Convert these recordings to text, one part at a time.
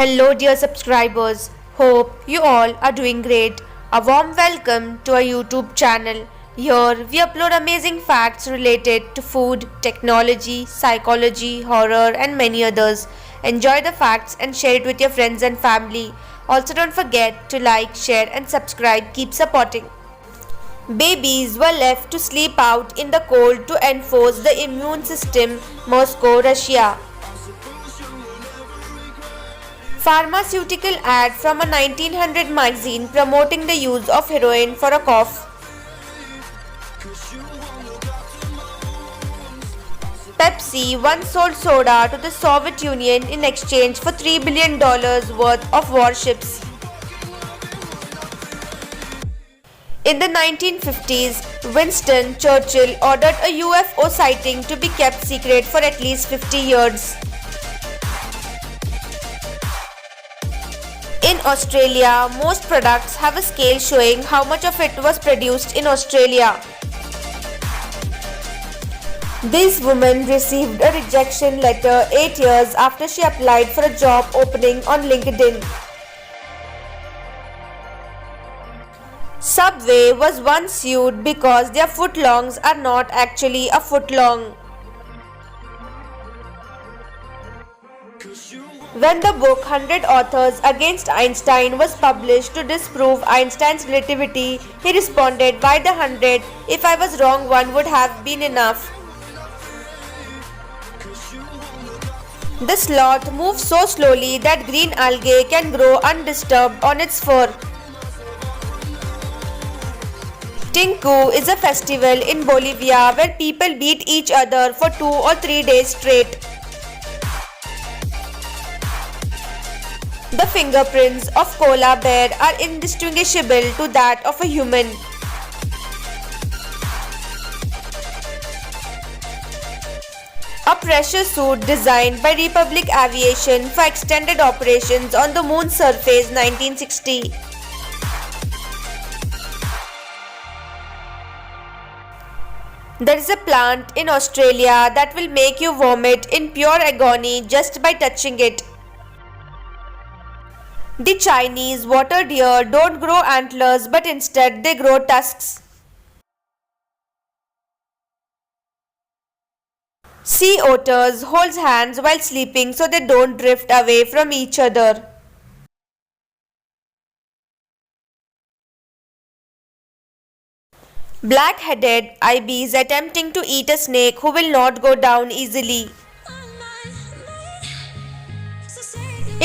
Hello, dear subscribers. Hope you all are doing great. A warm welcome to our YouTube channel. Here we upload amazing facts related to food, technology, psychology, horror, and many others. Enjoy the facts and share it with your friends and family. Also, don't forget to like, share, and subscribe. Keep supporting. Babies were left to sleep out in the cold to enforce the immune system. Moscow, Russia. Pharmaceutical ad from a 1900 magazine promoting the use of heroin for a cough. Pepsi once sold soda to the Soviet Union in exchange for $3 billion worth of warships. In the 1950s, Winston Churchill ordered a UFO sighting to be kept secret for at least 50 years. In Australia, most products have a scale showing how much of it was produced in Australia. This woman received a rejection letter 8 years after she applied for a job opening on LinkedIn. Subway was once sued because their footlongs are not actually a foot long. When the book 100 Authors Against Einstein was published to disprove Einstein's relativity, he responded, "Why the 100? If I was wrong, one would have been enough." The sloth moves so slowly that green algae can grow undisturbed on its fur. Tinku is a festival in Bolivia where people beat each other for 2 or 3 days straight. The fingerprints of koala bear are indistinguishable to that of a human. A pressure suit designed by Republic Aviation for extended operations on the moon's surface 1960. There is a plant in Australia that will make you vomit in pure agony just by touching it. The Chinese water deer don't grow antlers but instead they grow tusks. Sea otters hold hands while sleeping so they don't drift away from each other. Black-headed ibis attempting to eat a snake who will not go down easily.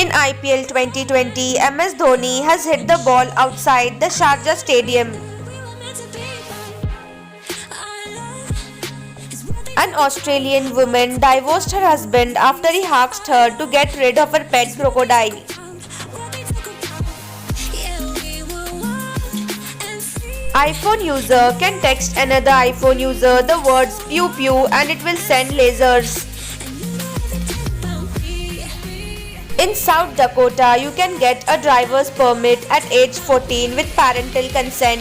In IPL 2020, MS Dhoni has hit the ball outside the Sharjah Stadium. An Australian woman divorced her husband after he asked her to get rid of her pet crocodile. iPhone user can text another iPhone user the words pew pew and it will send lasers. In South Dakota, you can get a driver's permit at age 14 with parental consent.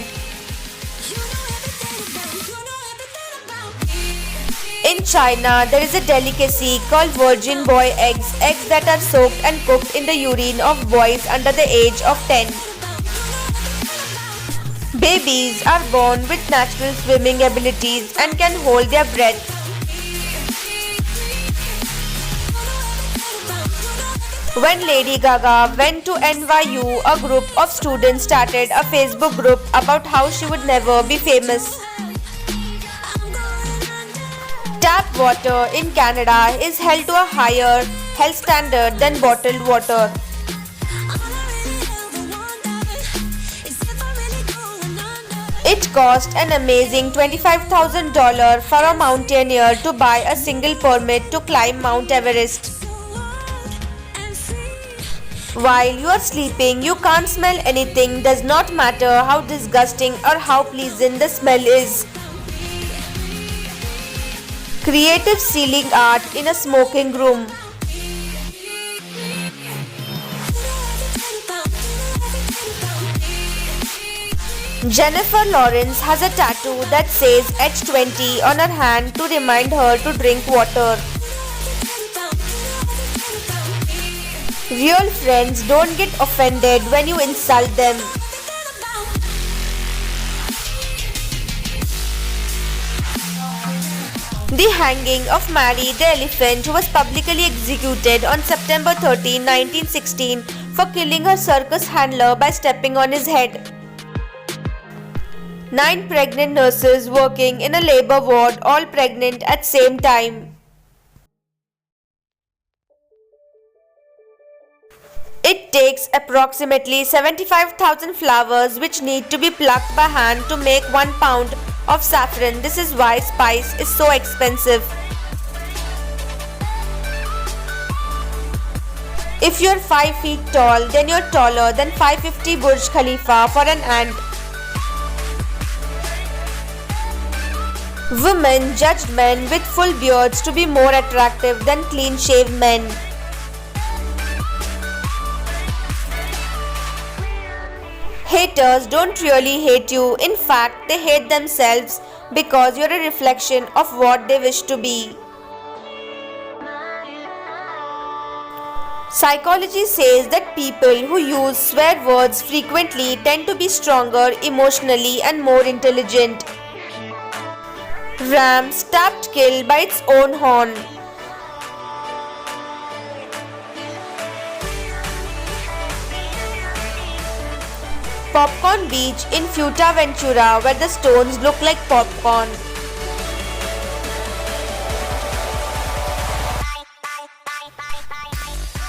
In China, there is a delicacy called virgin boy eggs, eggs that are soaked and cooked in the urine of boys under the age of 10. Babies are born with natural swimming abilities and can hold their breath. When Lady Gaga went to NYU, a group of students started a Facebook group about how she would never be famous. Tap water in Canada is held to a higher health standard than bottled water. It cost an amazing $25,000 for a mountaineer to buy a single permit to climb Mount Everest. While you are sleeping, you can't smell anything, does not matter how disgusting or how pleasant the smell is. Creative ceiling art in a smoking room. Jennifer Lawrence has a tattoo that says H20 on her hand to remind her to drink water. Real friends don't get offended when you insult them. The hanging of Mary the elephant, who was publicly executed on September 13, 1916 for killing her circus handler by stepping on his head. 9 pregnant nurses working in a labor ward, all pregnant at same time. It takes approximately 75,000 flowers which need to be plucked by hand to make 1 pound of saffron. This is why spice is so expensive. If you're 5 feet tall, then you're taller than 550 Burj Khalifa for an ant. Women judged men with full beards to be more attractive than clean-shaved men. Haters don't really hate you. In fact, they hate themselves because you're a reflection of what they wish to be. Psychology says that people who use swear words frequently tend to be stronger emotionally and more intelligent. Ram stabbed killed by its own horn. Popcorn Beach in Fuerteventura, where the stones look like popcorn.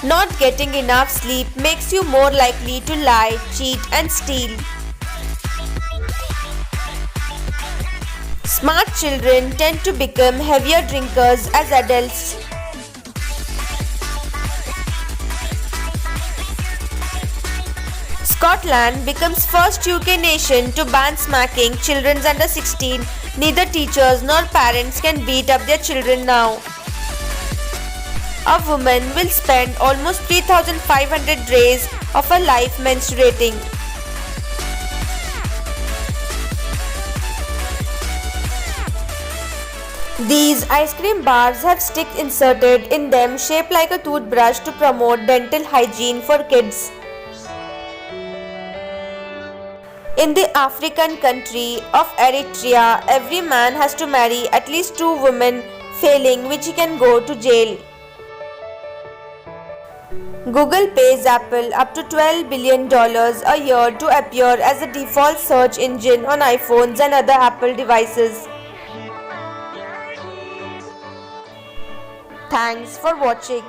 Not getting enough sleep makes you more likely to lie, cheat and steal. Smart children tend to become heavier drinkers as adults. Scotland becomes first UK nation to ban smacking children under 16. Neither teachers nor parents can beat up their children now. A woman will spend almost 3,500 days of her life menstruating. These ice cream bars have sticks inserted in them shaped like a toothbrush to promote dental hygiene for kids. In the African country of Eritrea, every man has to marry at least 2 women, failing which he can go to jail. Google pays Apple up to $12 billion a year to appear as the default search engine on iPhones and other Apple devices. Thanks for watching.